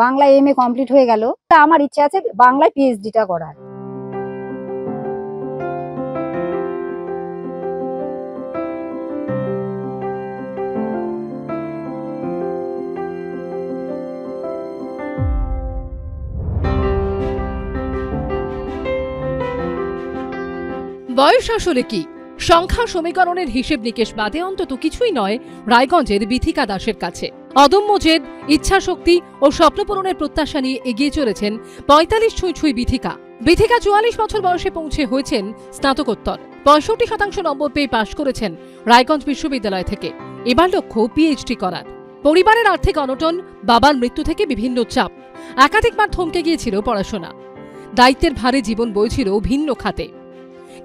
Bangla MA complete হয়ে গেল। আমার ইচ্ছা আছে বাংলায় PhD-টা করার। বয়স আসলে কি? সংখ্যা সমীকরণের হিসেব নিকেশ বাদে অন্তত কিছুই নয় রায়গঞ্জের বিথিকা দাসের কাছে। অদম্য জেদ, ইচ্ছাশক্তি ও স্বপ্নপূরণের প্রত্যাশা নিয়ে এগিয়ে চলেছেন ৪৫ ছুঁই বিথিকা। বিথিকা ৪৪ বছর বয়সে পৌঁছে হয়েছেন স্নাতকোত্তর। ৬৫% নম্বর পেয়ে পাশ করেছেন রায়গঞ্জ বিশ্ববিদ্যালয় থেকে। এবার লক্ষ্য PhD করার। পরিবারের আর্থিক অনটন, বাবার মৃত্যু থেকে বিভিন্ন চাপ, একাধিকবার থমকে গিয়েছিল পড়াশোনা। দায়িত্বের ভারে জীবন বইছিল ভিন্ন খাতে,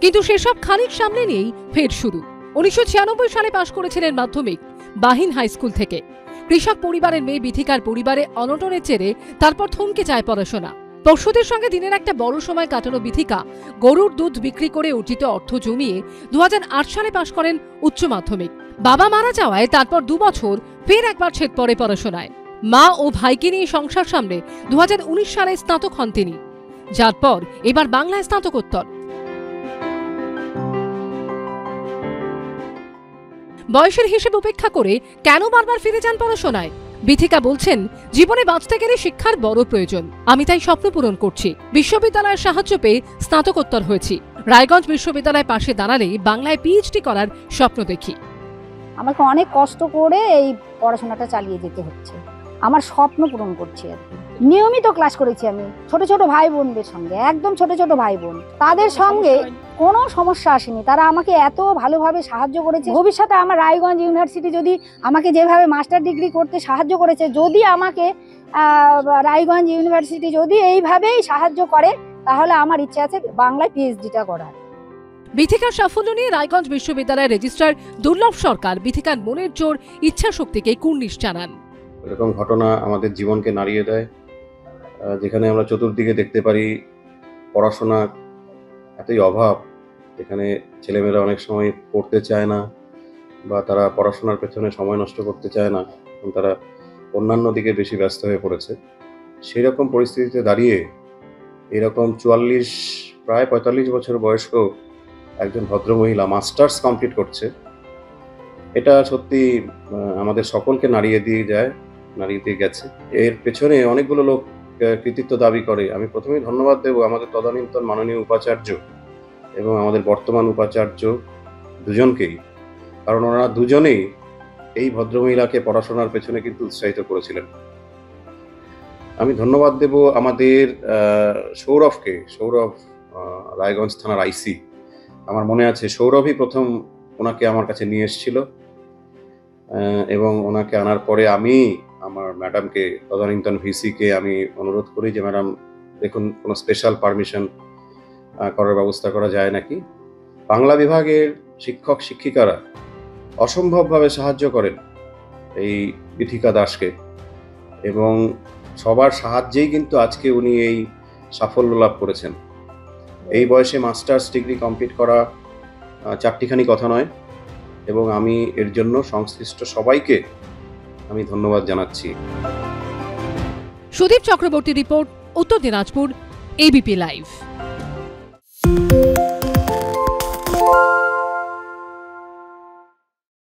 কিন্তু সেসব খানিক সামলে নিয়েই ফের শুরু। ১৯৯৬ সালে পাশ করেছিলেন মাধ্যমিক বাহিন হাই স্কুল থেকে। কৃষক পরিবারের মেয়ে বিথিকার পরিবারে অনটনের জেরে তারপর থমকে যায় পড়াশোনা। পশুদের সঙ্গে দিনের একটা বড় সময় কাটানো বিথিকা গরুর দুধ বিক্রি করে অর্জিত অর্থ জমিয়ে ২০০৮ সালে পাশ করেন উচ্চ মাধ্যমিক। বাবা মারা যাওয়ায় তারপর ২ বছর ফের একবার ছেদ পড়ে পড়াশোনায়। মা ও ভাইকে নিয়ে সংসার সামলে ২০১৯ সালে স্নাতক হন তিনি, যার পর এবার বাংলায় স্নাতকোত্তর। বয়সের হিসেব উপেক্ষা করে কেন বারবার ফিরে যান পড়াশোনায়? বিথিকা বলছেন, জীবনে বাঁচতে গেলে শিক্ষার বড় প্রয়োজন। আমি তাই স্বপ্ন পূরণ করছি। বিশ্ববিদ্যালয়ের সাহায্য পেয়ে স্নাতকোত্তর হয়েছি। রায়গঞ্জ বিশ্ববিদ্যালয় পাশে দাঁড়ালে বাংলায় PhD করার স্বপ্ন দেখি। আমাকে অনেক কষ্ট করে এই পড়াশোনাটা চালিয়ে যেতে হচ্ছে। আমার স্বপ্ন পূরণ করছি আর কি। নিয়মিত ক্লাস করেছি আমি ছোট ছোট ভাই বোনদের সঙ্গে, একদম ছোট ছোট ভাই বোন। তাদের সঙ্গে কোনো সমস্যা আসেনি। তারা আমাকে এত ভালোভাবে সাহায্য করেছে। ভবিষ্যতে আমার রায়গঞ্জ ইউনিভার্সিটি যদি আমাকে যেভাবে মাস্টার ডিগ্রি করতে সাহায্য করেছে, যদি আমাকে রায়গঞ্জ ইউনিভার্সিটি যদি এইভাবেই সাহায্য করে, তাহলে আমার ইচ্ছা আছে বাংলায় PhD-টা করার। বিথিকার সাফল্য নিয়ে রায়গঞ্জ বিশ্ববিদ্যালয়ের রেজিস্ট্রার দুর্লভ সরকার বিথিকার মনের জোর, ইচ্ছাশক্তিকে কুর্নিশ জানান। এরকম ঘটনা আমাদের জীবনকে নাড়িয়ে দেয়, যেখানে আমরা চতুর্দিকে দেখতে পারি পড়াশোনার এতই অভাব, যেখানে ছেলেমেয়েরা অনেক সময় পড়তে চায় না বা তারা পড়াশোনার পেছনে সময় নষ্ট করতে চায় না, এবং তারা অন্যান্য দিকে বেশি ব্যস্ত হয়ে পড়েছে। সেই রকম পরিস্থিতিতে দাঁড়িয়ে এরকম ৪৪ প্রায় ৪৫ বছর বয়স্ক একজন ভদ্রমহিলা মাস্টার্স কমপ্লিট করছে, এটা সত্যি আমাদের সকলকে নাড়িয়ে দিয়ে গেছে। এর পেছনে অনেকগুলো লোক কৃতিত্ব দাবি করে। আমি প্রথমেই ধন্যবাদ দেব আমাদের তদানীন্তন মাননীয় উপাচার্য এবং আমাদের বর্তমান উপাচার্য দুজনকেই, কারণ ওনারা দুজনেই এই ভদ্রমহিলাকে পড়াশোনার পেছনে কিন্তু উৎসাহিত করেছিলেন। আমি ধন্যবাদ দেব আমাদের সৌরভকে, সৌরভ রায়গঞ্জ থানার IC। আমার মনে আছে সৌরভই প্রথম ওনাকে আমার কাছে নিয়ে এসেছিল, এবং ওনাকে আনার পরে আমি আমার ম্যাডামকে, তদানীন্তন VC-কে আমি অনুরোধ করি যে ম্যাডাম দেখুন কোনো স্পেশাল পারমিশন করার ব্যবস্থা করা যায় নাকি। বাংলা বিভাগের শিক্ষক শিক্ষিকারা অসম্ভবভাবে সাহায্য করেন এই বিথিকা দাসকে, এবং সবার সাহায্যেই কিন্তু আজকে উনি এই সাফল্য লাভ করেছেন। এই বয়সে মাস্টার্স ডিগ্রি কমপ্লিট করা চারটিখানি কথা নয়, এবং আমি এর জন্য সংশ্লিষ্ট সবাইকে আমি ধন্যবাদ জানাচ্ছি। সুদীপ চক্রবর্তী রিপোর্ট, উত্তর দিনাজপুর, ABP লাইভ।